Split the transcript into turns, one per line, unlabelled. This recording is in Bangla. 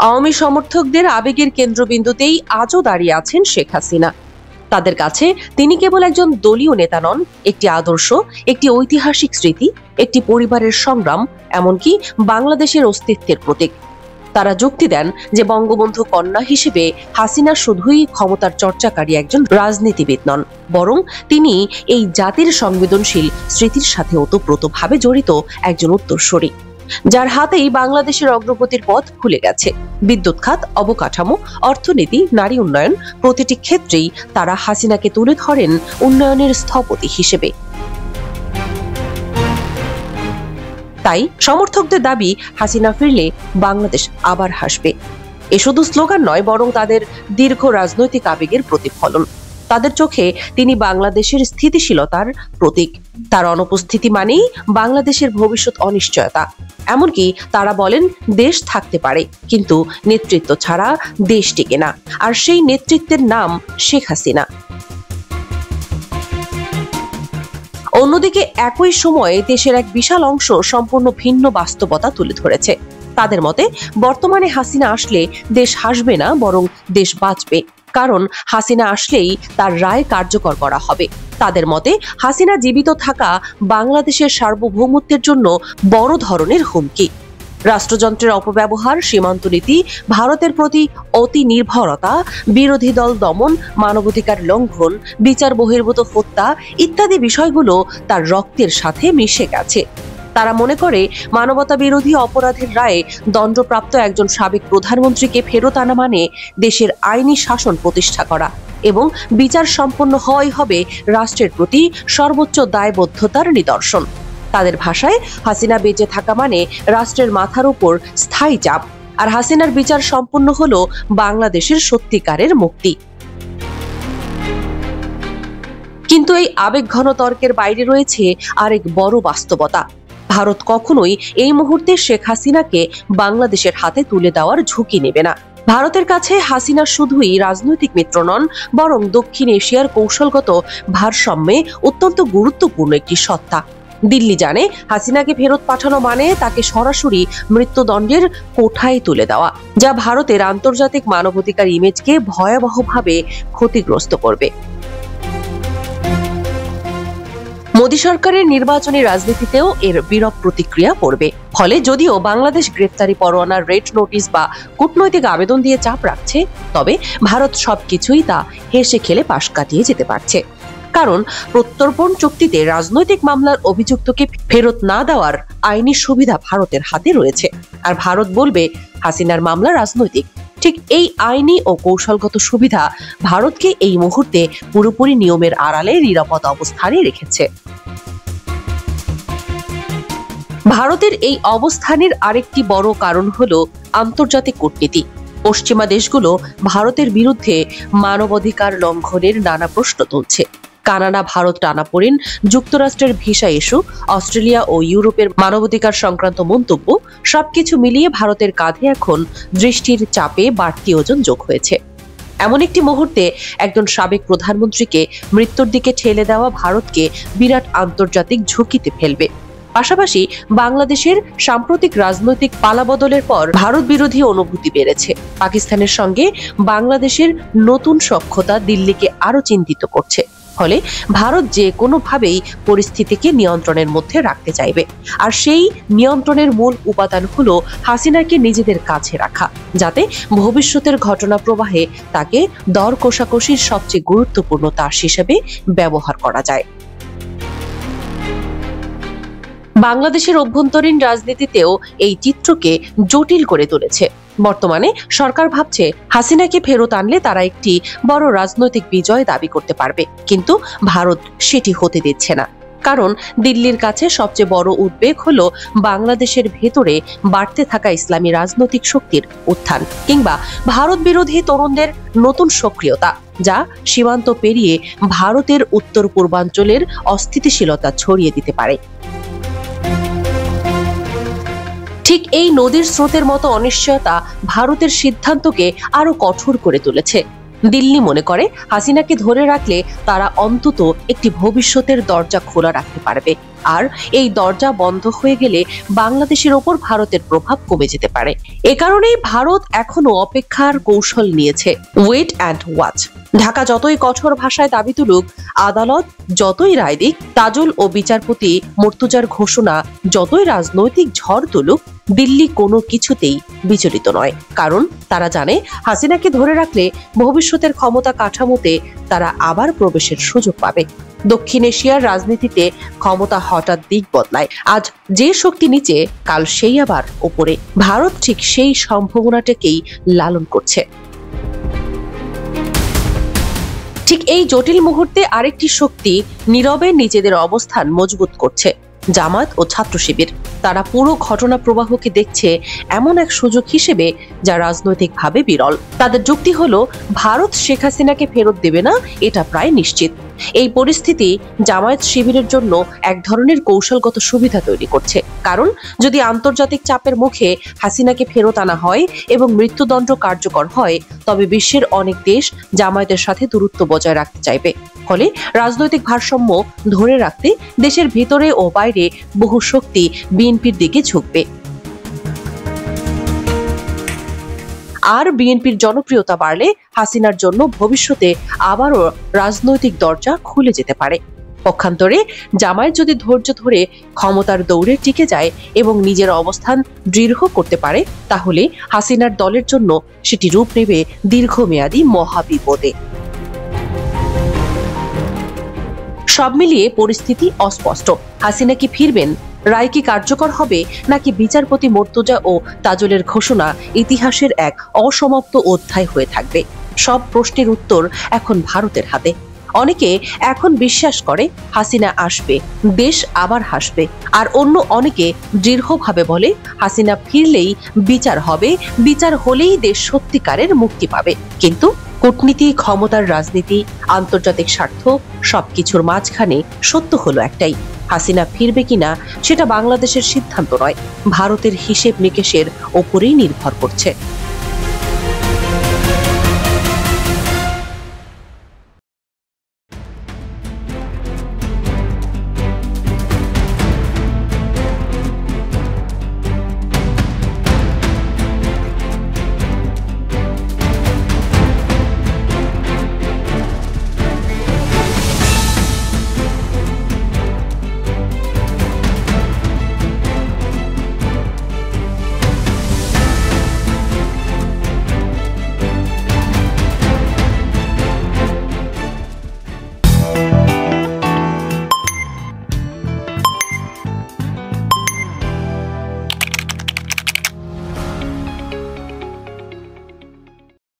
আওয়ামী সমর্থকদের আবেগের কেন্দ্রবিন্দুতেই আজও দাঁড়িয়ে আছেন শেখ হাসিনা। তাদের কাছে তিনি কেবল একজন দলীয় নেতা নন, একটি আদর্শ, একটি ঐতিহাসিক স্মৃতি, একটি পরিবারের সংগ্রাম, এমনকি বাংলাদেশের অস্তিত্বের প্রতীক। তারা যুক্তি দেন যে বঙ্গবন্ধু কন্যা হিসেবে হাসিনা শুধুই ক্ষমতার চর্চাকারী একজন রাজনীতিবিদ নন, বরং তিনি এই জাতির সংবেদনশীল স্মৃতির সাথে ওতপ্রোতভাবে জড়িত একজন উত্তরসূরি, যার হাতেই বাংলাদেশের অগ্রগতির পথ খুলে গেছে। বিদ্যুৎ খাত, অবকাঠামো, অর্থনীতি, নারী উন্নয়ন, প্রতিটি ক্ষেত্রেই তারা হাসিনাকে তুলে ধরেন উন্নয়নের স্থপতি হিসেবে। তাই সমর্থকদের দাবি, হাসিনা ফিরলে বাংলাদেশ আবার হাসবে। এ শুধু স্লোগান নয়, বরং তাদের দীর্ঘ রাজনৈতিক আবেগের প্রতিফলন। তাদের চোখে তিনি বাংলাদেশের স্থিতিশীলতার প্রতীক। তার অনুপস্থিতি মানেই বাংলাদেশের ভবিষ্যৎ অনিশ্চয়তা। এমনকি তারা বলেন, দেশ থাকতে পারে, কিন্তু নেতৃত্ব ছাড়া দেশ টিকে না। আর সেই নেতৃত্বের নাম শেখ হাসিনা। অন্যদিকে একই সময়ে দেশের এক বিশাল অংশ সম্পূর্ণ ভিন্ন বাস্তবতা তুলে ধরেছে। তাদের মতে, বর্তমানে হাসিনা আসলে দেশ হাসবে না, বরং দেশ বাঁচবে। কারণ হাসিনা আসলেই তার রায় কার্যকর করা হবে। তাদের মতে, হাসিনা জীবিত থাকা বাংলাদেশের সার্বভৌমত্বের জন্য বড় ধরনের হুমকি। রাষ্ট্রযন্ত্রের অপব্যবহার, সীমান্ত নীতি, ভারতের প্রতি অতি নির্ভরতা, বিরোধী দল দমন, মানবাধিকার লঙ্ঘন, বিচার বহির্ভূত হত্যা ইত্যাদি বিষয়গুলো তার রক্তের সাথে মিশে গেছে। তারা মনে করে, মানবতা বিরোধী অপরাধের রায়ে দণ্ডপ্রাপ্ত একজন সাবেক প্রধানমন্ত্রীকে ফেরত আনা মানে দেশের আইনি শাসন প্রতিষ্ঠা করা, এবং বিচার সম্পন্ন হওয়াই হবে রাষ্ট্রের প্রতি সর্বোচ্চ দায়বদ্ধতার নিদর্শন। তাদের ভাষায়, হাসিনা বেঁচে থাকা মানে রাষ্ট্রের মাথার উপর স্থায়ী চাপ, আর হাসিনার বিচার সম্পন্ন হলো বাংলাদেশের সত্যিকারের মুক্তি। কিন্তু এই আবেগঘন তর্কের বাইরে রয়েছে আরেক বড় বাস্তবতা। ভারত কখনোই এই মুহূর্তে শেখ হাসিনাকে বাংলাদেশের হাতে তুলে দেওয়ার ঝুঁকি নেবে না। ভারতের কাছে হাসিনা শুধুই রাজনৈতিক মিত্র নন, বরং দক্ষিণ এশিয়ার কৌশলগত ভারসাম্যে অত্যন্ত গুরুত্বপূর্ণ একটি সত্তা। দিল্লি জানে, হাসিনাকে ফেরত পাঠানো মানে তাকে সরাসরি মৃত্যুদণ্ডের কোঠায় তুলে দেওয়া, যা ভারতের আন্তর্জাতিক মানবাধিকার ইমেজকে ভয়াবহভাবে ক্ষতিগ্রস্ত করবে। মোদী সরকারের নির্বাচনী রাজনীতিতেও এর বিরূপ প্রতিক্রিয়া পড়বে। ফলে যদিও বাংলাদেশ গ্রেফতারি পরোয়ানা, রেড নোটিশ বা কূটনৈতিক আবেদন দিয়ে চাপ রাখছে, তবে ভারত সবকিছুই তা হেসে খেলে পাশ কাটিয়ে যেতে পারছে। কারণ প্রত্যর্পণ চুক্তিতে রাজনৈতিক মামলার অভিযুক্তকে ফেরত না দেওয়ার আইনি সুবিধা ভারতের হাতে রয়েছে। আর ভারত বলবে, হাসিনার মামলা রাজনৈতিক। ঠিক এই আইনি ও কৌশলগত সুবিধা ভারতকে এই মুহূর্তে পুরোপুরি নিয়মের আড়ালে নিরাপদ অবস্থানে রেখেছে। ভারতের এই অবস্থানের আরেকটি বড় কারণ হলো আন্তর্জাতিক কূটনীতি। পশ্চিমা দেশগুলো ভারতের বিরুদ্ধে মানবাধিকার লঙ্ঘনের নানা প্রশ্ন তুলছে। কানাডা ভারত টানাপোড়েন, যুক্তরাষ্ট্রের ভিসা ইস্যু, অস্ট্রেলিয়া ও ইউরোপের মানবাধিকার সংক্রান্ত মন্তব্য, সবকিছু মিলিয়ে ভারতের কাঁধে এখন দৃষ্টির চাপে বাড়তি ওজন যোগ হয়েছে। এমন একটি মুহূর্তে একজন সাবেক প্রধানমন্ত্রীকে মৃত্যুর দিকে ঠেলে দেওয়া ভারতকে বিরাট আন্তর্জাতিক ঝুঁকিতে ফেলবে। পাশাপাশি বাংলাদেশের সাম্প্রতিক রাজনৈতিক পালাবদলের পর ভারত বিরোধী অনুভূতি বেড়েছে। পাকিস্তানের সঙ্গে বাংলাদেশের নতুন সখ্যতা দিল্লিকে আরো চিন্তিত করছে। ফলে ভারত যে কোনোভাবেই পরিস্থিতিকে নিয়ন্ত্রণের মধ্যে রাখতে চাইবে। আর সেই নিয়ন্ত্রণের মূল উপাদান হলো হাসিনাকে নিজেদের কাছে রাখা, যাতে ভবিষ্যতের ঘটনা প্রবাহে তাকে দর কষাকষির সবচেয়ে গুরুত্বপূর্ণ তাস হিসেবে ব্যবহার করা যায়। বাংলাদেশের অভ্যন্তরীণ রাজনীতিতেও এই চিত্রকে জটিল করে তুলেছে। বর্তমানে সরকার ভাবছে, হাসিনাকে ফেরত আনলে তারা একটি বড় রাজনৈতিক বিজয় দাবি করতে পারবে, কিন্তু ভারত সেটি হতে দিচ্ছে না। কারণ দিল্লির কাছে সবচেয়ে বড় উদ্বেগ হলো বাংলাদেশের ভেতরে বাড়তে থাকা ইসলামী রাজনৈতিক শক্তির উত্থান, কিংবা ভারত বিরোধী তরুণদের নতুন সক্রিয়তা, যা সীমান্ত পেরিয়ে ভারতের উত্তর পূর্বাঞ্চলের অস্থিতিশীলতা ছড়িয়ে দিতে পারে। ঠিক এই নদীর স্রোতের মতো অনিশ্চয়তা ভারতের সিদ্ধান্তকে আরো কঠোর করে তুলেছে। দিল্লি মনে করে, হাসিনাকে ধরে রাখলে তারা অন্তত একটি ভবিষ্যতের দরজা খোলা রাখতে পারবে, আর এই দরজা বন্ধ হয়ে গেলে বাংলাদেশের ওপর ভারতের প্রভাব কমে যেতে পারে। এ কারণেই ভারত এখনো অপেক্ষার কৌশল নিয়েছে, ওয়েট অ্যান্ড ওয়াচ। ঢাকা যতই কঠোর ভাষায় দাবি তুলুক, আদালত যতই রায় দিক, তাজুল ও বিচারপতি মুর্তজার ঘোষণা যতই রাজনৈতিক ঝড় তুলুক, দিল্লি কোনো কিছুতেই বিচলিত নয়। কারণ তারা জানে, হাসিনাকে ধরে রাখলে ভবিষ্যতের ক্ষমতা কাঠামোতে তারা আবার প্রবেশের সুযোগ পাবে। দক্ষিণ এশিয়ার রাজনীতিতে ক্ষমতা হঠাৎ দিক বদলায়। আজ যে শক্তি নিচে, কাল সেই আবার ওপরে। ভারত ঠিক সেই সম্ভাবনাটাকেই লালন করছে। ঠিক এই জটিল মুহূর্তে আরেকটি শক্তি নীরবে নিজেদের অবস্থান মজবুত করছে, জামায়াত ও ছাত্র শিবির। তারা পুরো ঘটনা প্রবাহকে দেখছে এমন এক সুযোগ হিসেবে যা রাজনৈতিকভাবে বিরল। তাদের যুক্তি হলো, ভারত শেখ হাসিনাকে ফেরত দেবে না, এটা প্রায় নিশ্চিত। এই পরিস্থিতি জামায়াত শিবিরের জন্য এক ধরনের কৌশলগত সুবিধা তৈরি করছে। কারণ যদি আন্তর্জাতিক চাপের মুখে হাসিনাকে ফেরত আনা হয় এবং মৃত্যুদণ্ড কার্যকর হয়, তবে বিশ্বের অনেক দেশ জামায়াতের সাথে দূরত্ব বজায় রাখতে চাইবে। ফলে রাজনৈতিক ভারসাম্য ধরে রাখতে দেশের ভিতরে ও বাইরে বহু শক্তি বিএনপির দিকে ঝুঁকবে। আর বিএনপির জনপ্রিয়তা বাড়লে হাসিনার জন্য ভবিষ্যতে আবারও রাজনৈতিক দরজা খুলে যেতে পারে। পক্ষান্তরে জামায়াত যদি ধৈর্য ধরে ক্ষমতার দৌড়ে টিকে যায় এবং নিজের অবস্থান দৃঢ় করতে পারে, তাহলে হাসিনার দলের জন্য সেটি রূপ নেবে দীর্ঘমেয়াদী মহাবিপদে। সব মিলিয়ে পরিস্থিতি অস্পষ্ট। হাসিনা কি ফিরবেন? রায় কি কার্যকর হবে, নাকি বিচারপতি মুর্তজা ও তাজুলের ঘোষণা ইতিহাসের এক অসমাপ্ত অধ্যায় হয়ে থাকবে? সব প্রশ্নের উত্তর এখন ভারতের হাতে। অনেকে এখন বিশ্বাস করে হাসিনা আসবে, দেশ আবার হাসবে। আর অন্য অনেকে দৃঢ়ভাবে বলে, হাসিনা ফিরলেই বিচার হবে, বিচার হলেই দেশ সত্যিকারের মুক্তি পাবে। কিন্তু কূটনীতি, ক্ষমতার রাজনীতি, আন্তর্জাতিক স্বার্থ সবকিছুর মাঝখানে সত্য হলো একটাই, হাসিনা ফিরবে কিনা সেটা বাংলাদেশের সিদ্ধান্ত নয়, ভারতের হিসেব নিকেশের ওপরেই নির্ভর করছে।